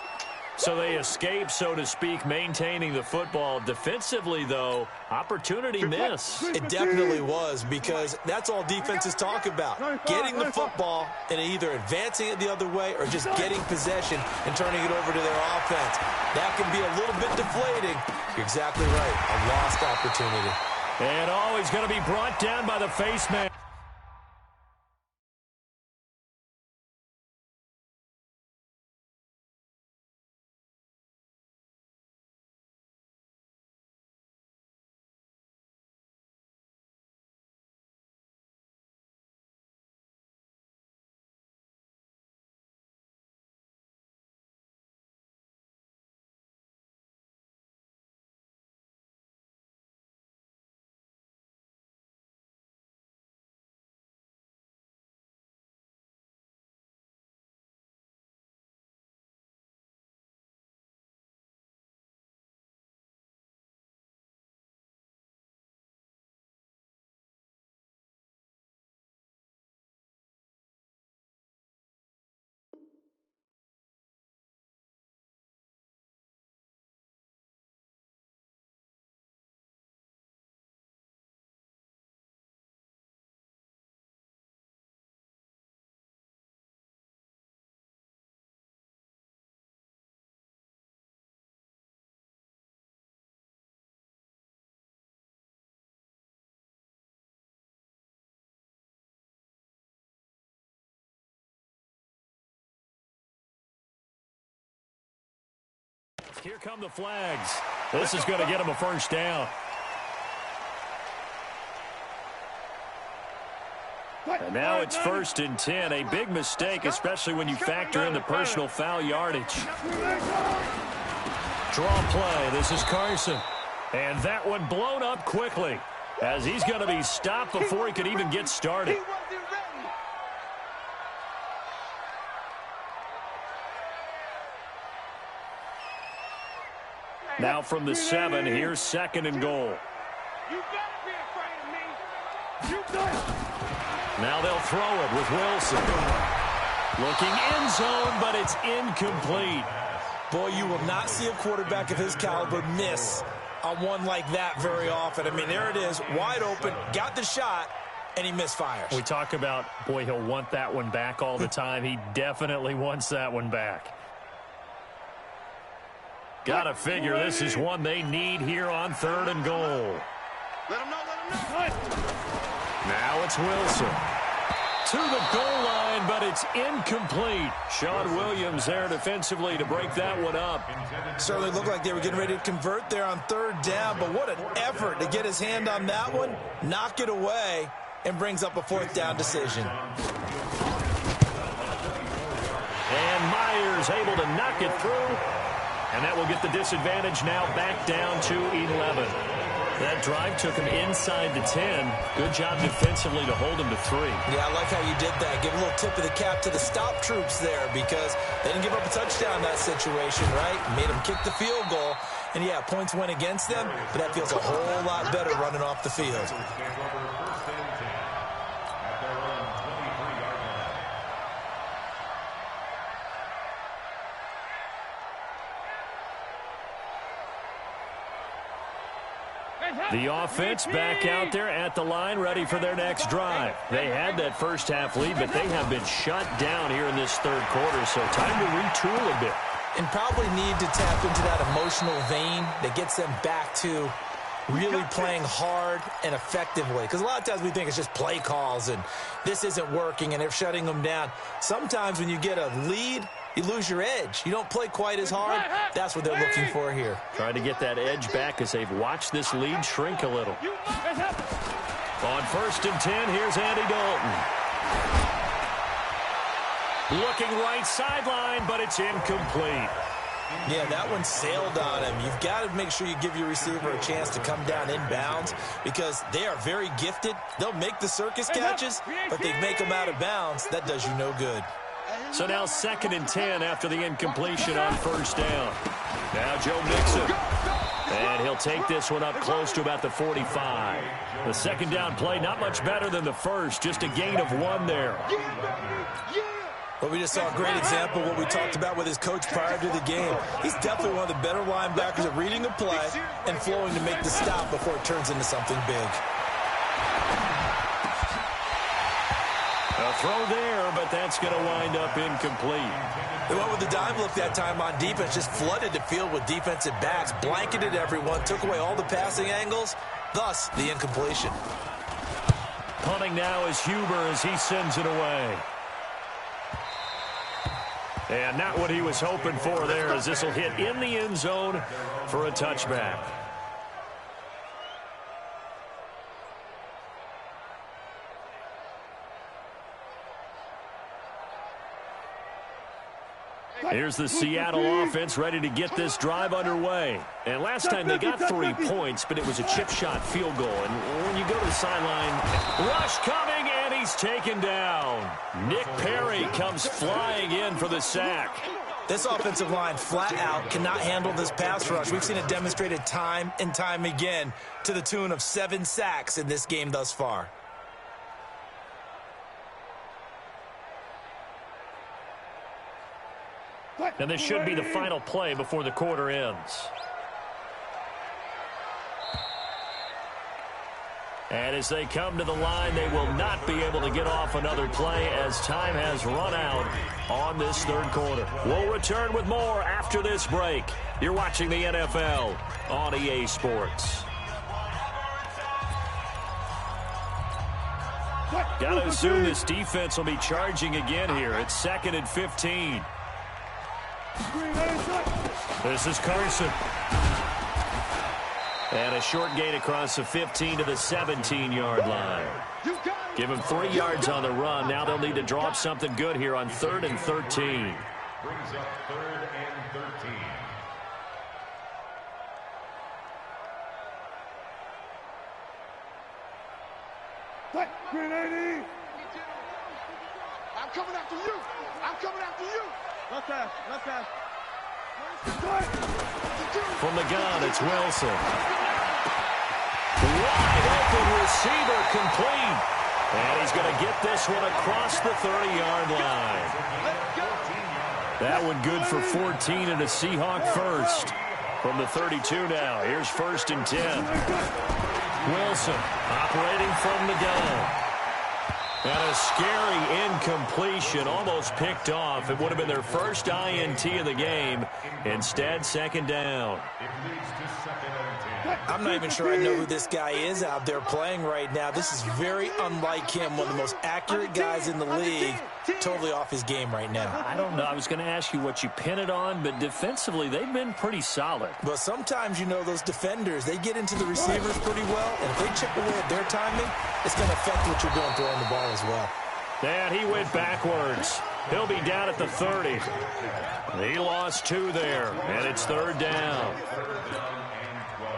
So they escape, so to speak, maintaining the football. Defensively, though, opportunity miss. It definitely was, because that's all defenses talk about. Getting the football and either advancing it the other way or just getting possession and turning it over to their offense. That can be a little bit deflating. You're exactly right. A lost opportunity. And always going to be brought down by the face man. Here come the flags. This is going to get him a first down. And now it's 1st and 10. A big mistake, especially when you factor in the personal foul yardage. Draw play. This is Carson. And that one blown up quickly, as he's going to be stopped before he could even get started. Now from the 7, here's 2nd and goal. You better be afraid of me. You better. Now they'll throw it with Wilson. Looking end zone, but it's incomplete. Boy, you will not see a quarterback of his caliber miss on one like that very often. I mean, there it is, wide open, got the shot, and he misfires. We talk about, boy, he'll want that one back all the time. He definitely wants that one back. Got to figure this is one they need here on 3rd and goal. Let him know, let him know. Now it's Wilson. To the goal line, but it's incomplete. Sean Williams there defensively to break that one up. Certainly looked like they were getting ready to convert there on 3rd down, but what an effort to get his hand on that one, knock it away, and brings up a 4th down decision. And Myers able to knock it through. And that will get the disadvantage now back down to 11. That drive took him inside the 10. Good job defensively to hold him to 3. Yeah, I like how you did that. Give a little tip of the cap to the stop troops there, because they didn't give up a touchdown in that situation, right? Made them kick the field goal. And, yeah, points went against them, but that feels a whole lot better running off the field. The offense back out there at the line, ready for their next drive. They had that first half lead, but they have been shut down here in this 3rd quarter, so time to retool a bit. And probably need to tap into that emotional vein that gets them back to really playing hard and effectively. Because a lot of times we think it's just play calls and this isn't working and they're shutting them down. Sometimes when you get a lead, you lose your edge. You don't play quite as hard. That's what they're looking for here. Trying to get that edge back as they've watched this lead shrink a little. On 1st and 10, here's Andy Dalton. Looking right sideline, but it's incomplete. Yeah, that one sailed on him. You've got to make sure you give your receiver a chance to come down inbounds, because they are very gifted. They'll make the circus catches, but they make them out of bounds. That does you no good. So now 2nd and 10 after the incompletion on first down. Now Joe Mixon. And he'll take this one up close to about the 45. The second down play, not much better than the first. Just a gain of 1 there. Well, we just saw a great example of what we talked about with his coach prior to the game. He's definitely one of the better linebackers at reading a play and flowing to make the stop before it turns into something big. A throw there, but that's going to wind up incomplete. They went with the dime look that time on defense, just flooded the field with defensive backs, blanketed everyone, took away all the passing angles, thus the incompletion. Punting now is Huber as he sends it away. And not what he was hoping for there, as this will hit in the end zone for a touchback. Here's the Seattle offense ready to get this drive underway. And last time they got 3 points, but it was a chip shot field goal. And when you go to the sideline, rush coming, and he's taken down. Nick Perry comes flying in for the sack. This offensive line flat out cannot handle this pass rush. We've seen it demonstrated time and time again to the tune of 7 sacks in this game thus far. And this should be the final play before the quarter ends. And as they come to the line, they will not be able to get off another play as time has run out on this third quarter. We'll return with more after this break. You're watching the NFL on EA Sports. Got to assume this defense will be charging again here. It's 2nd and 15. This is Carson. And a short gain across the 15 to the 17-yard line. Give him 3 yards on the run. Now they'll need to draw up something good here on 3rd and 13. Brings up 3rd and 13. I'm coming after you. I'm coming after you. Left pass, left pass. From the gun, it's Wilson. Wide open receiver complete. And he's going to get this one across the 30-yard line. That one good for 14 and a Seahawk first. From the 32 now, here's 1st and 10. Wilson operating from the gun. And a scary incompletion, almost picked off. It would have been their first INT of the game. Instead, 2nd down. I'm not even sure I know who this guy is out there playing right now. This is very unlike him, one of the most accurate guys in the league. Totally off his game right now. I don't know. I was going to ask you what you pin it on, but defensively, they've been pretty solid. But sometimes, you know, those defenders, they get into the receivers pretty well, and if they chip away at their timing, it's going to affect what you're doing throwing the ball as well. And he went backwards. He'll be down at the 30. He lost 2 there, and it's 3rd down.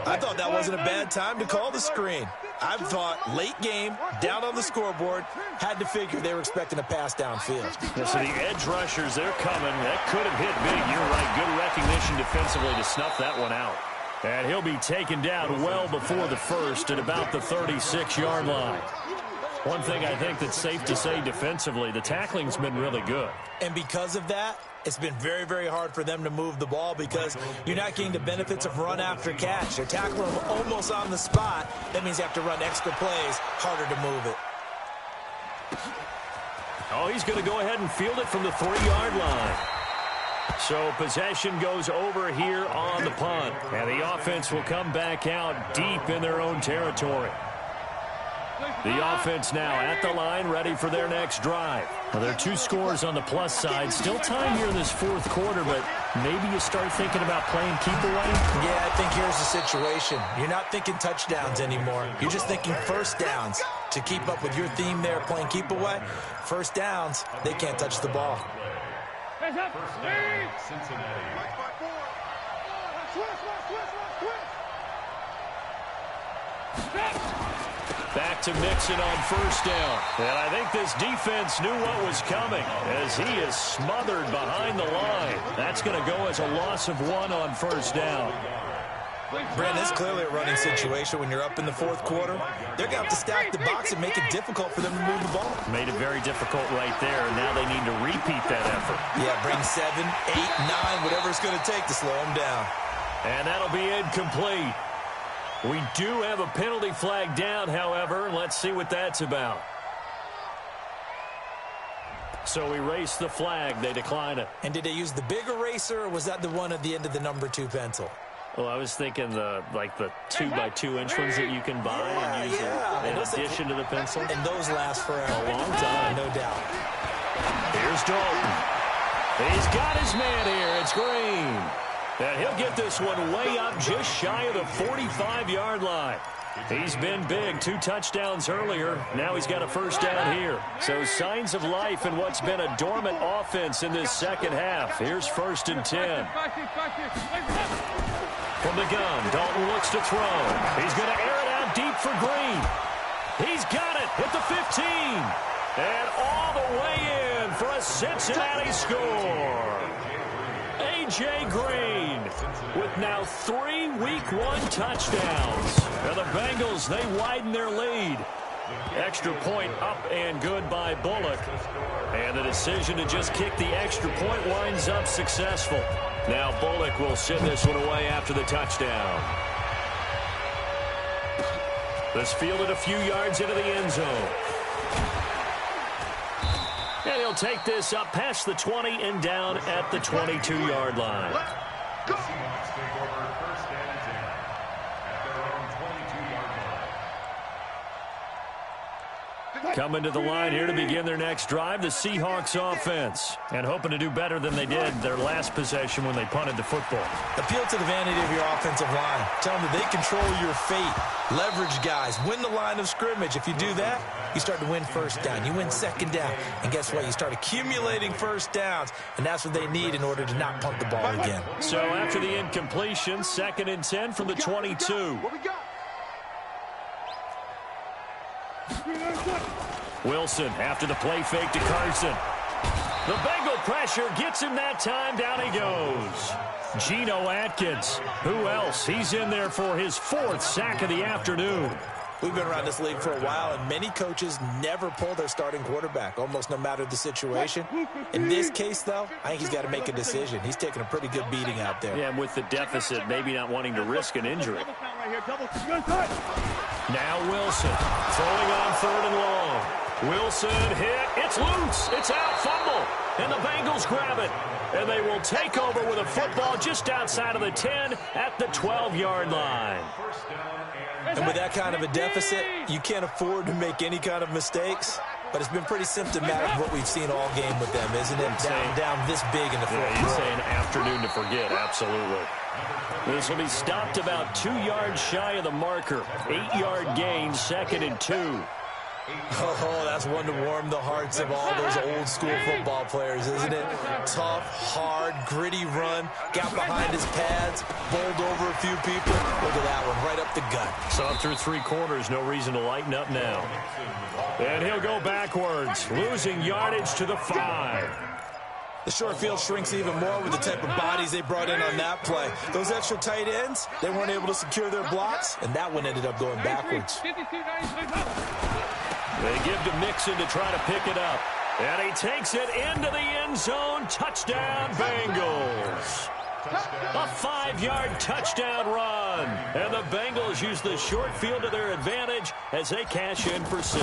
I thought that wasn't a bad time to call the screen. I thought late game, down on the scoreboard, had to figure they were expecting a pass downfield. So the edge rushers, they're coming. That could have hit big. You're right. Good recognition defensively to snuff that one out. And he'll be taken down well before the first at about the 36-yard line. One thing I think that's safe to say defensively, the tackling's been really good. And because of that, it's been very, very hard for them to move the ball because you're not getting the benefits of run after catch. They're tackling them almost on the spot. That means you have to run extra plays, harder to move it. Oh, he's going to go ahead and field it from the 3-yard line. So possession goes over here on the punt. And the offense will come back out deep in their own territory. The offense now at the line, ready for their next drive. Well, there are 2 scores on the plus side. Still time here in this 4th quarter, but maybe you start thinking about playing keep away? Yeah, I think here's the situation. You're not thinking touchdowns anymore. You're just thinking first downs. To keep up with your theme there, playing keep away, first downs, they can't touch the ball. First down, Cincinnati. back to Mixon on first down. And I think this defense knew what was coming as he is smothered behind the line. That's going to go as a loss of 1 on first down. Brandon, it's clearly a running situation when you're up in the fourth quarter. They're going to have to stack the box and make it difficult for them to move the ball. Made it very difficult right there. Now they need to repeat that effort. Yeah, bring 7, 8, 9, whatever it's going to take to slow them down. And that'll be incomplete. We do have a penalty flag down, however. Let's see what that's about. So we race the flag. They decline it. And did they use the big eraser, or was that the one at the end of the number 2 pencil? Well, I was thinking the 2x2-inch ones that you can buy and use in addition to the pencil. And those last for a long time. No doubt. Here's Dalton. He's got his man here. It's Green. And he'll get this one way up just shy of the 45-yard line. He's been big, 2 touchdowns earlier. Now he's got a first down here. So signs of life in what's been a dormant offense in this second half. Here's 1st and 10. From the gun, Dalton looks to throw. He's going to air it out deep for Green. He's got it at the 15. And all the way in for a Cincinnati score. A.J. Green with now 3 Week 1 touchdowns. And the Bengals, they widen their lead. Extra point up and good by Bullock. And the decision to just kick the extra point winds up successful. Now Bullock will send this one away after the touchdown. This fielded a few yards into the end zone. And he'll take this up past the 20 and down at the 22-yard line. Coming to the line here to begin their next drive, the Seahawks offense. And hoping to do better than they did their last possession when they punted the football. Appeal to the vanity of your offensive line. Tell them that they control your fate. Leverage guys. Win the line of scrimmage. If you do that, you start to win first down. You win second down. And guess what? You start accumulating first downs. And that's what they need in order to not punt the ball again. So after the incompletion, 2nd and 10 from the 22. Wilson after the play fake to Carson. The Bengal pressure gets him that time. Down he goes. Geno Atkins. Who else? He's in there for his 4th sack of the afternoon. We've been around this league for a while, and many coaches never pull their starting quarterback, almost no matter the situation. In this case, though, I think he's got to make a decision. He's taking a pretty good beating out there. Yeah, and with the deficit, maybe not wanting to risk an injury. Now Wilson throwing on 3rd and long. Wilson hit. It's loose. It's out. Fumble. And the Bengals grab it. And they will take over with a football just outside of the 10 at the 12-yard line. And with that kind of a deficit, you can't afford to make any kind of mistakes. But it's been pretty symptomatic of what we've seen all game with them, isn't it? Down this big in the fourth quarter. You'd say an afternoon to forget, absolutely. This will be stopped about 2 yards shy of the marker. 8-yard gain, 2nd and 2. Oh, that's one to warm the hearts of all those old school football players, isn't it? Tough, hard, gritty run. Got behind his pads, bowled over a few people. Look at that one, right up the gut. So up through 3 quarters, no reason to lighten up now. And he'll go backwards, losing yardage to the 5. The short field shrinks even more with the type of bodies they brought in on that play. Those extra tight ends, they weren't able to secure their blocks, and that one ended up going backwards. They give to Mixon to try to pick it up. And he takes it into the end zone. Touchdown, Bengals. A 5-yard touchdown run. And the Bengals use the short field to their advantage as they cash in for 6.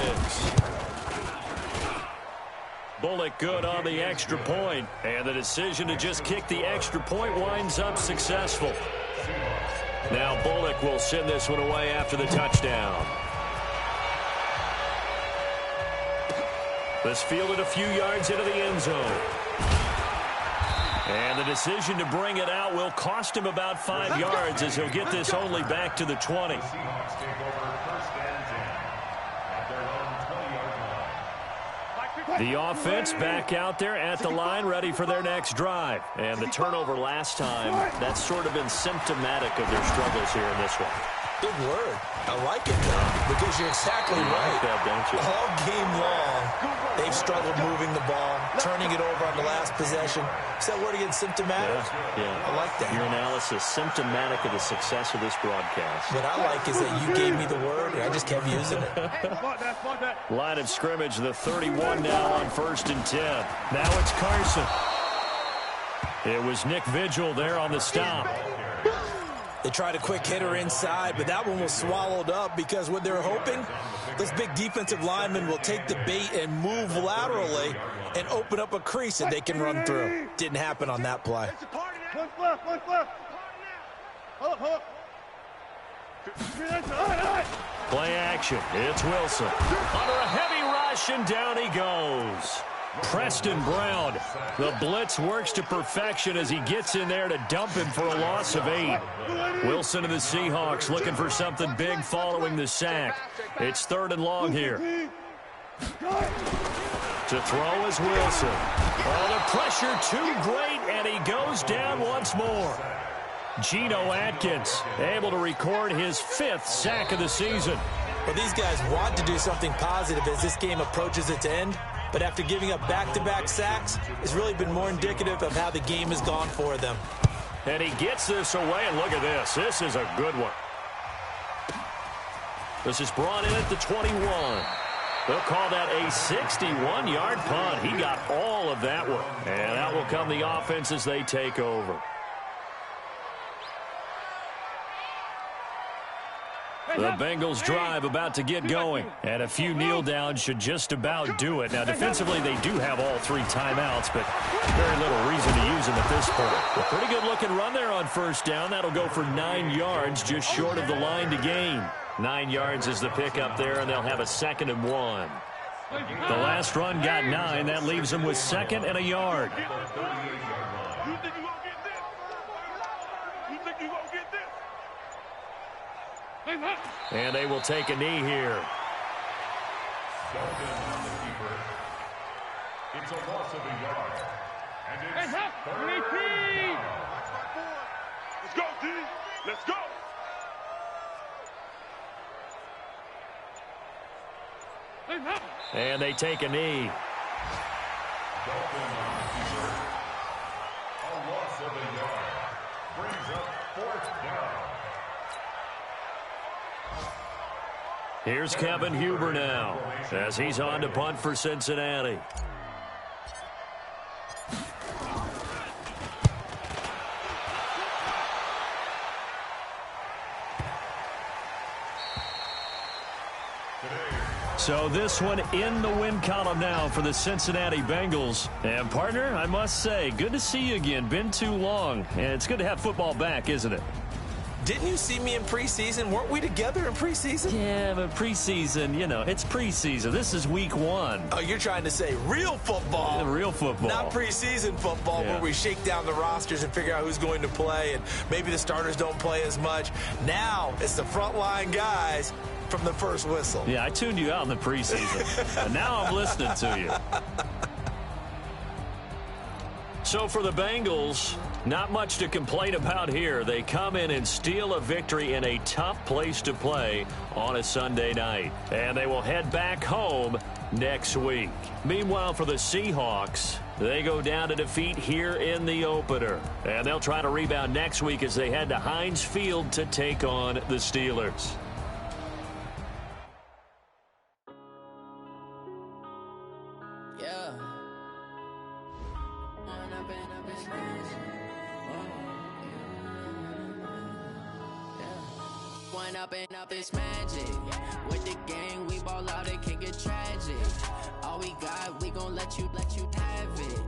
Bullock good on the extra point. And the decision to just kick the extra point winds up successful. Now Bullock will send this one away after the touchdown. This fielded a few yards into the end zone. And the decision to bring it out will cost him about 5 yards as he'll get this only back to the 20. The offense back out there at the line, ready for their next drive. And the turnover last time, that's sort of been symptomatic of their struggles here in this one. Big word. I like it, though, because you're exactly right. Like that, don't you? All game long, they've struggled moving the ball, turning it over on the last possession. Is that word again, symptomatic? Yeah. I like that. Your analysis, symptomatic of the success of this broadcast. What I like is that you gave me the word, and I just kept using it. Line of scrimmage, the 31 now on 1st and 10. Now it's Carson. It was Nick Vigil there on the stop. They tried a quick hitter inside, but that one was swallowed up because what they're hoping, this big defensive lineman will take the bait and move laterally and open up a crease that they can run through. Didn't happen on that play. Play action. It's Wilson. Under a heavy rush, and down he goes. Preston Brown. The blitz works to perfection as he gets in there to dump him for a loss of 8. Wilson and the Seahawks looking for something big following the sack. It's 3rd and long here. To throw is Wilson. Oh, the pressure too great, and he goes down once more. Geno Atkins able to record his 5th sack of the season. Well, these guys want to do something positive as this game approaches its end. But after giving up back-to-back sacks, it's really been more indicative of how the game has gone for them. And he gets this away, and look at this. This is a good one. This is brought in at the 21. They'll call that a 61-yard punt. He got all of that one. And that will come the offense as they take over. The Bengals drive about to get going, and a few kneel downs should just about do it. Now, defensively, they do have all 3 timeouts, but very little reason to use them at this point. A pretty good-looking run there on 1st down. That'll go for 9 yards, just short of the line to gain. 9 yards is the pickup there, and they'll have a 2nd and 1. The last run got 9. That leaves them with 2nd and a yard. And they will take a knee here. It's a loss of a yard. And it's 3rd down. Let's go, D. Let's go. And they take a knee. A loss of a yard. Brings up 4th down. Here's Kevin Huber now as he's on to punt for Cincinnati. So this one in the win column now for the Cincinnati Bengals. And partner, I must say, good to see you again. Been too long. And it's good to have football back, isn't it? Didn't you see me in preseason? Weren't we together in preseason? Yeah, but preseason, you know, it's preseason. This is week 1. Oh, you're trying to say real football. Real football. Not preseason football where we shake down the rosters and figure out who's going to play, and maybe the starters don't play as much. Now it's the frontline guys from the first whistle. Yeah, I tuned you out in the preseason. And now I'm listening to you. So for the Bengals, not much to complain about here. They come in and steal a victory in a tough place to play on a Sunday night. And they will head back home next week. Meanwhile, for the Seahawks, they go down to defeat here in the opener. And they'll try to rebound next week as they head to Heinz Field to take on the Steelers. Up this magic with the gang, we ball out, it can get tragic. All we got, we gon' let you have it.